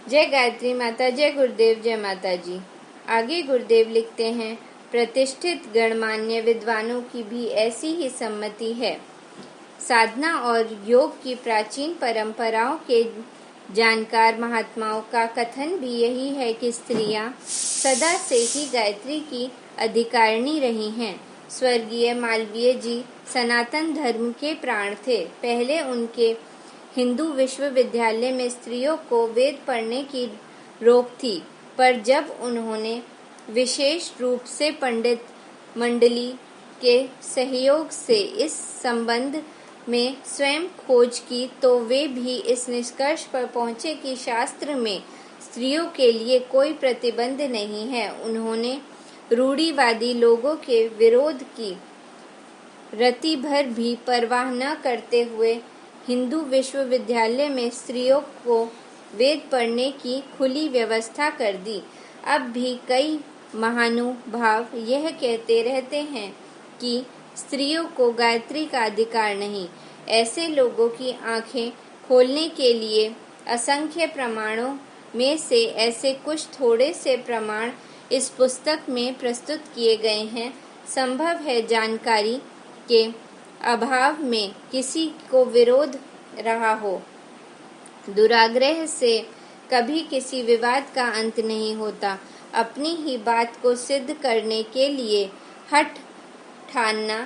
जय गायत्री माता, जय गुरुदेव, जय माता जी। आगे गुरुदेव लिखते हैं, प्रतिष्ठित गणमान्य विद्वानों की भी ऐसी ही सम्मति है। साधना और योग की प्राचीन परंपराओं के जानकार महात्माओं का कथन भी यही है कि स्त्रियां सदा से ही गायत्री की अधिकारिणी रही हैं। स्वर्गीय मालवीय जी सनातन धर्म के प्राण थे। पहले उनके हिंदू विश्वविद्यालय में स्त्रियों को वेद पढ़ने की रोक थी, पर जब उन्होंने विशेष रूप से पंडित मंडली के सहयोग से इस संबंध में स्वयं खोज की तो वे भी इस निष्कर्ष पर पहुंचे कि शास्त्र में स्त्रियों के लिए कोई प्रतिबंध नहीं है। उन्होंने रूढ़िवादी लोगों के विरोध की रति भर भी परवाह न करते हुए हिंदू विश्वविद्यालय में स्त्रियों को वेद पढ़ने की खुली व्यवस्था कर दी। अब भी कई महानुभाव यह कहते रहते हैं कि स्त्रियों को गायत्री का अधिकार नहीं। ऐसे लोगों की आंखें खोलने के लिए असंख्य प्रमाणों में से ऐसे कुछ थोड़े से प्रमाण इस पुस्तक में प्रस्तुत किए गए हैं। संभव है जानकारी के अभाव में किसी को विरोध रहा हो। दुराग्रह से कभी किसी विवाद का अंत नहीं होता। अपनी ही बात को सिद्ध करने के लिए हठ ठानना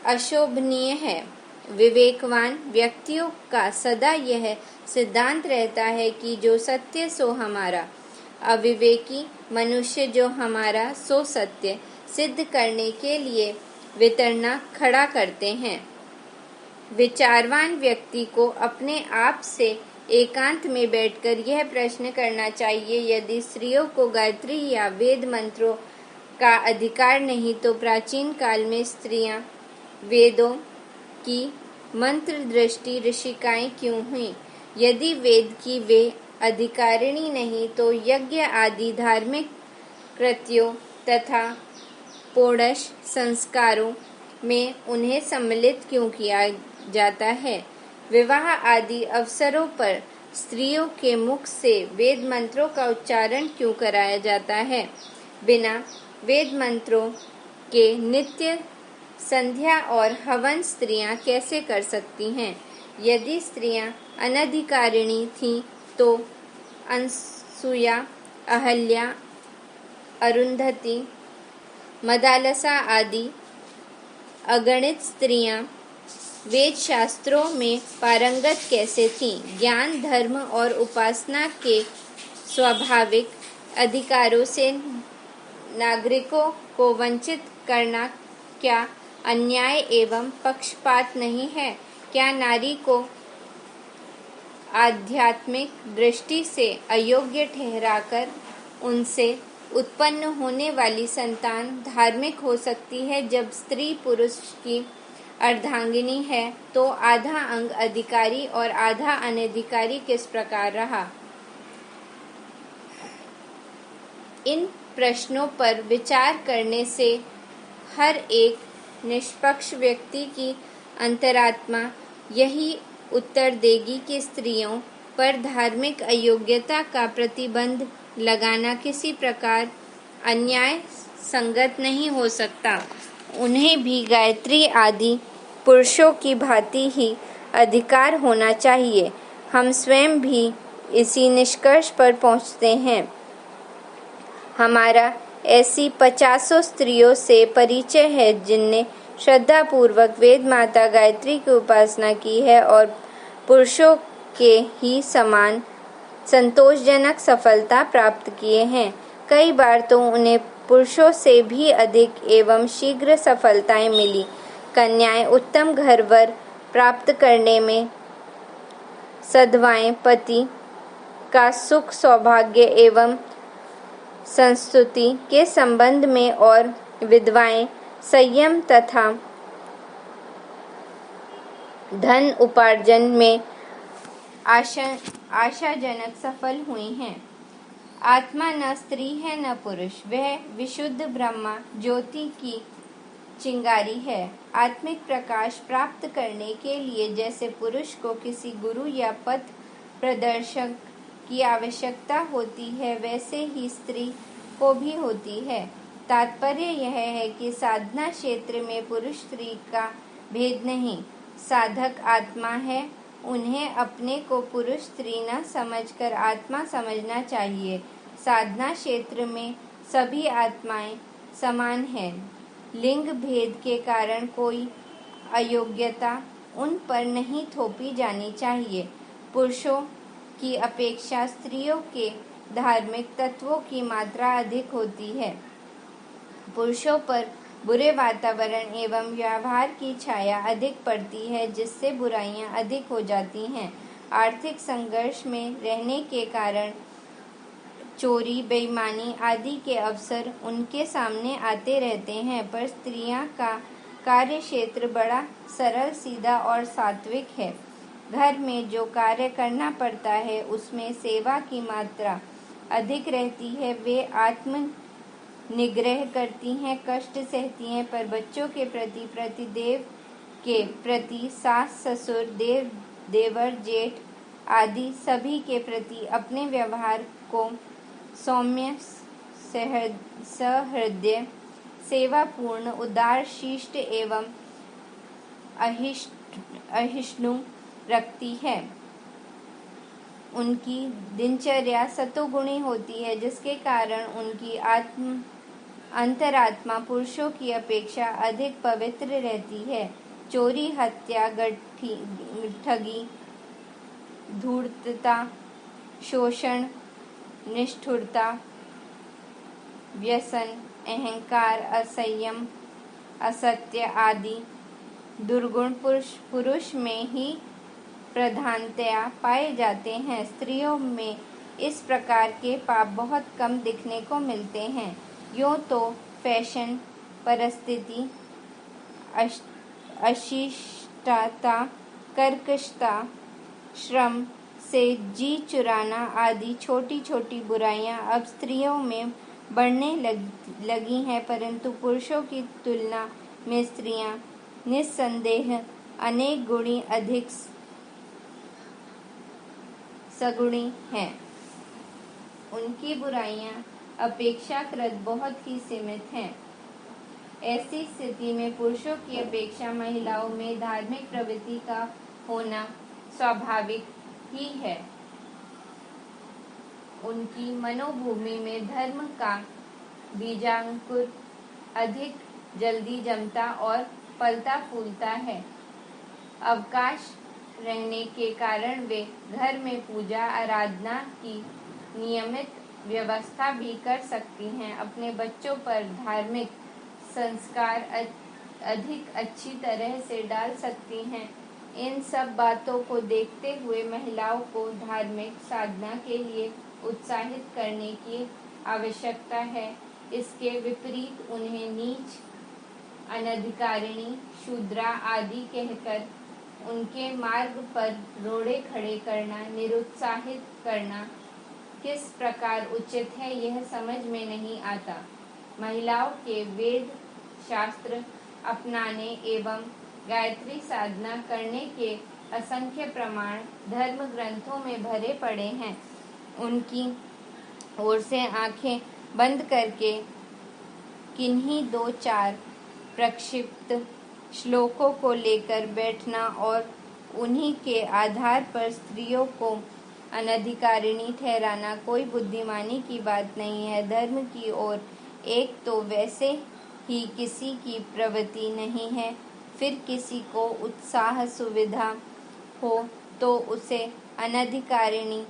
अशोभनीय है। विवेकवान व्यक्तियों का सदा यह सिद्धांत रहता है कि जो सत्य सो हमारा। अविवेकी मनुष्य जो हमारा सो सत्य सिद्ध करने के लिए वितरना खड़ा करते हैं। विचारवान व्यक्ति को अपने आप से एकांत में बैठकर यह प्रश्न करना चाहिए, यदि स्त्रियों को गायत्री या वेद मंत्रों का अधिकार नहीं तो प्राचीन काल में स्त्रियां वेदों की मंत्र दृष्टि ऋषिकाएं क्यों हुई? यदि वेद की वे अधिकारिणी नहीं तो यज्ञ आदि धार्मिक कृत्यों तथा पौरुष संस्कारों में उन्हें सम्मिलित क्यों किया जाता है? विवाह आदि अवसरों पर स्त्रियों के मुख से वेद मंत्रों का उच्चारण क्यों कराया जाता है? बिना वेद मंत्रों के नित्य संध्या और हवन स्त्रियां कैसे कर सकती हैं? यदि स्त्रियां अनधिकारिणी थीं तो अनसुया, अहल्या, अरुंधति, मदालसा आदि अगणित स्त्रियां वेद शास्त्रों में पारंगत कैसे थीं? ज्ञान, धर्म और उपासना के स्वाभाविक अधिकारों से नागरिकों को वंचित करना क्या अन्याय एवं पक्षपात नहीं है? क्या नारी को आध्यात्मिक दृष्टि से अयोग्य ठहराकर उनसे उत्पन्न होने वाली संतान धार्मिक हो सकती है? जब स्त्री पुरुष की अर्धांगिनी है तो आधा अंग अधिकारी और आधा अनधिकारी किस प्रकार रहा? इन प्रश्नों पर विचार करने से हर एक निष्पक्ष व्यक्ति की अंतरात्मा यही उत्तर देगी कि स्त्रियों पर धार्मिक अयोग्यता का प्रतिबंध लगाना किसी प्रकार अन्याय संगत नहीं हो सकता। उन्हें भी गायत्री आदि पुरुषों की भांति ही अधिकार होना चाहिए। हम स्वयं भी इसी निष्कर्ष पर पहुंचते हैं। हमारा ऐसी 50 स्त्रियों से परिचय है जिनने श्रद्धापूर्वक वेद माता गायत्री की उपासना की है और पुरुषों के ही समान संतोषजनक सफलता प्राप्त किए हैं। कई बार तो उन्हें पुरुषों से भी अधिक एवं शीघ्र सफलताएं मिली। कन्याएं उत्तम घर वर प्राप्त करने में, सधवाएं पति का सुख सौभाग्य एवं संस्तुति के संबंध में और विधवाएं संयम तथा धन उपार्जन में आशाजनक सफल हुई हैं। आत्मा न स्त्री है न पुरुष, वह विशुद्ध ब्रह्मा ज्योति की चिंगारी है। आत्मिक प्रकाश प्राप्त करने के लिए जैसे पुरुष को किसी गुरु या पथ प्रदर्शक की आवश्यकता होती है वैसे ही स्त्री को भी होती है। तात्पर्य यह है कि साधना क्षेत्र में पुरुष स्त्री का भेद नहीं, साधक आत्मा है। उन्हें अपने को पुरुष स्त्री न समझकर आत्मा समझना चाहिए। साधना क्षेत्र में सभी आत्माएं समान हैं। लिंग भेद के कारण कोई अयोग्यता उन पर नहीं थोपी जानी चाहिए। पुरुषों की अपेक्षा स्त्रियों के धार्मिक तत्वों की मात्रा अधिक होती है। पुरुषों पर बुरे वातावरण एवं व्यवहार की छाया अधिक पड़ती है, जिससे बुराइयां अधिक हो जाती हैं। आर्थिक संघर्ष में रहने के कारण चोरी, बेईमानी आदि के अवसर उनके सामने आते रहते हैं, पर स्त्रियां का कार्य क्षेत्र बड़ा सरल, सीधा और सात्विक है। घर में जो कार्य करना पड़ता है उसमें सेवा की मात्रा अधिक रहती है। वे आत्म निग्रह करती हैं, कष्ट सहती हैं, पर बच्चों के प्रति, पतिदेव के प्रति, सास ससुर, देवर जेठ आदि सभी के प्रति अपने व्यवहार को सौम्य, सहृदय, सेवापूर्ण, उदार, शिष्ट एवं अहिष्णु रखती है। उनकी दिनचर्या सतोगुणी होती है, जिसके कारण उनकी अंतरात्मा पुरुषों की अपेक्षा अधिक पवित्र रहती है। चोरी, हत्या, ठगी, धूर्तता, शोषण, निष्ठुरता, व्यसन, अहंकार, असंयम, असत्य आदि दुर्गुण पुरुष में ही प्रधानतया पाए जाते हैं। स्त्रियों में इस प्रकार के पाप बहुत कम दिखने को मिलते हैं। यूँ तो फैशन, परिस्थिति, अशिष्टता, कर्कशता, श्रम से जी चुराना आदि छोटी छोटी बुराइयां अब स्त्रियों में बढ़ने लगी हैं, परंतु पुरुषों की तुलना में स्त्रियां निस्संदेह अनेक गुणी अधिक सगुणी हैं। उनकी बुराइयां अपेक्षाकृत बहुत ही सीमित हैं। ऐसी स्थिति में पुरुषों की अपेक्षा महिलाओं में धार्मिक प्रवृत्ति का होना स्वाभाविक ही है। उनकी मनोभूमि में धर्म का बीजांकुर अधिक जल्दी जमता और फलता फूलता है। अवकाश रहने के कारण वे घर में पूजा आराधना की नियमित व्यवस्था भी कर सकती हैं। अपने बच्चों पर धार्मिक संस्कार अधिक अच्छी तरह से डाल सकती हैं। इन सब बातों को देखते हुए महिलाओं को धार्मिक साधना के लिए उत्साहित करने की आवश्यकता है। इसके विपरीत उन्हें नीच, अनधिकारिणी, शूद्रा आदि कहकर उनके मार्ग पर रोड़े खड़े करना, निरुत्साहित करना किस प्रकार उचित है, यह समझ में नहीं आता। महिलाओं के वेद शास्त्र अपनाने एवं गायत्री साधना करने के असंख्य प्रमाण धर्म ग्रंथों में भरे पड़े हैं। उनकी ओर से आंखें बंद करके किन्हीं दो चार प्रक्षिप्त श्लोकों को लेकर बैठना और उन्हीं के आधार पर स्त्रियों को अनधिकारिणी ठहराना कोई बुद्धिमानी की बात नहीं है। धर्म की ओर एक तो वैसे ही किसी की प्रवृत्ति नहीं है, फिर किसी को उत्साह सुविधा हो तो उसे अनधिकारिणी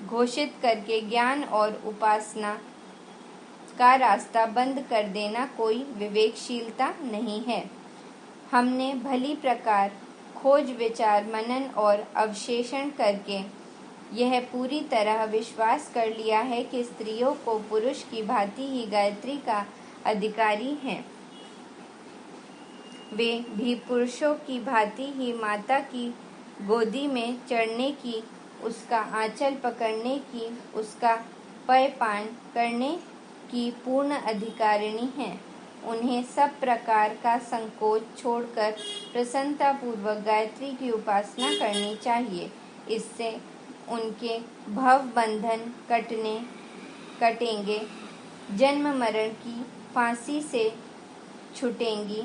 घोषित करके ज्ञान और उपासना का रास्ता बंद कर देना कोई विवेकशीलता नहीं है। हमने भली प्रकार खोज विचार मनन और अवशेषण करके यह पूरी तरह विश्वास कर लिया है कि स्त्रियों को पुरुष की भांति ही गायत्री का अधिकारी हैं। वे भी पुरुषों की भांति ही माता की गोदी में चढ़ने की, उसका आंचल पकड़ने की, उसका पयपान करने की पूर्ण अधिकारिणी हैं। उन्हें सब प्रकार का संकोच छोड़कर प्रसन्नतापूर्वक गायत्री की उपासना करनी चाहिए। इससे उनके भव बंधन कटेंगे, जन्म मरण की फांसी से छूटेंगी,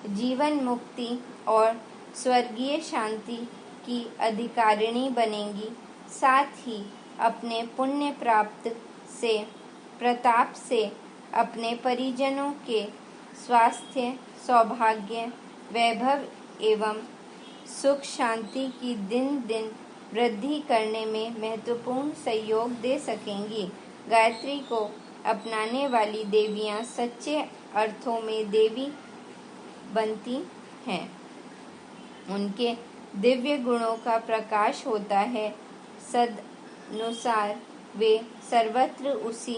जीवन मुक्ति और स्वर्गीय शांति की अधिकारिणी बनेंगी। साथ ही अपने पुण्य प्राप्त से प्रताप से अपने परिजनों के स्वास्थ्य, सौभाग्य, वैभव एवं सुख शांति की दिन दिन वृद्धि करने में महत्वपूर्ण सहयोग दे सकेंगी। गायत्री को अपनाने वाली देवियां सच्चे अर्थों में देवी बनती हैं। उनके दिव्य गुणों का प्रकाश होता है। सदनुसार वे सर्वत्र उसी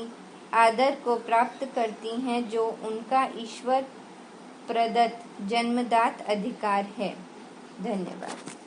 आदर को प्राप्त करती हैं जो उनका ईश्वर प्रदत्त जन्मदात अधिकार है। धन्यवाद।